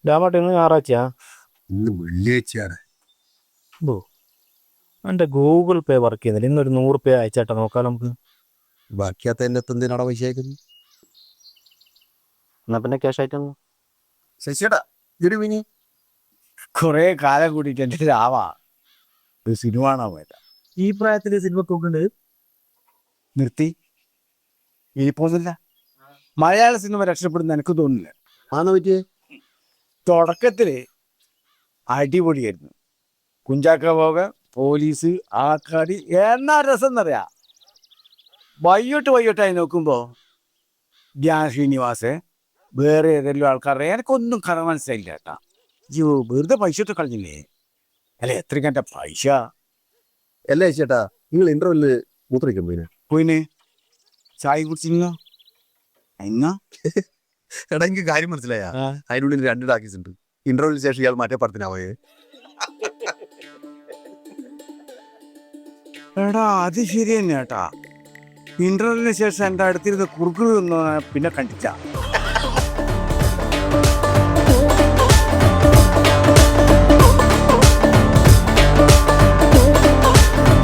രാമാട്ടെ ഇന്ന് ഞായറാഴ്ചയാ? ഇന്ന് വെള്ളിയാഴ്ചയാണ്. ഓ, എൻ്റെ ഗൂഗിൾ പേ വർക്ക് ചെയ്യുന്നില്ല. ഇന്നൊരു 100 രൂപ അയച്ചാട്ടെ നോക്കാം നമുക്ക്. ബാക്കിയാത്ത എന്നെ എന്തിനാടാ പൈസ അയക്കുന്നു? എന്നാ പിന്നെ ക്യാഷ് ആയിട്ടൊന്ന്. ശശിയേട്ടാ ഇതൊരു മിനി കുറെ കാലം കൂടിയിട്ട് എൻ്റെ രാവാ ഒരു സിനിമ കാണാൻ പോയതാ. ഈ പ്രായത്തിൽ സിനിമ നോക്കുന്നുണ്ട്? നിർത്തി ഇരിപ്പൊന്നുമില്ല. മലയാള സിനിമ രക്ഷപ്പെടുന്ന എനിക്ക് തോന്നുന്നില്ല. ആന്ന് പറ്റിയേ? തുടക്കത്തില് അടിപൊളിയായിരുന്നു. കുഞ്ചാക്ക പോക, പോലീസ്, ആക്കാടി, എന്നാ രസം എന്നറിയാ. വയ്യോട്ടായി നോക്കുമ്പോ ധ്യാൻ ശ്രീനിവാസ് വേറെ ഏതെങ്കിലും ആൾക്കാരെ എനിക്കൊന്നും കാണാൻ മനസ്സിലായില്ല കേട്ടാ. അയ്യോ, വെറുതെ പൈസ ഇട്ട് കളഞ്ഞില്ലേ? അല്ല, എത്രയ്ക്ക് എൻ്റെ പൈസ അല്ലേ ചേട്ടാ, നിങ്ങൾ ഇന്റർവെല്ലില് മൂത്രയ്ക്കാൻ പോയിനെ? പോയിന് ചായ കുടിച്ചിങ്ങ എന്നാ എടാ എനിക്ക് കാര്യം മനസ്സിലായ. അതിനുള്ളിൽ 2 ടാക്കീസ് ഉണ്ട്. ഇന്റർവെല്ലിന് ശേഷം ഇയാൾ മറ്റേ പടത്തിനാ പോയേ. എടാ അത് ശരി തന്നെ കേട്ടാ. ഇന്റർവെല്ലിന് ശേഷം എൻ്റെ അടുത്തിരുന്ന് കുറുക്കുറൊന്നും പിന്നെ കണ്ടില്ല.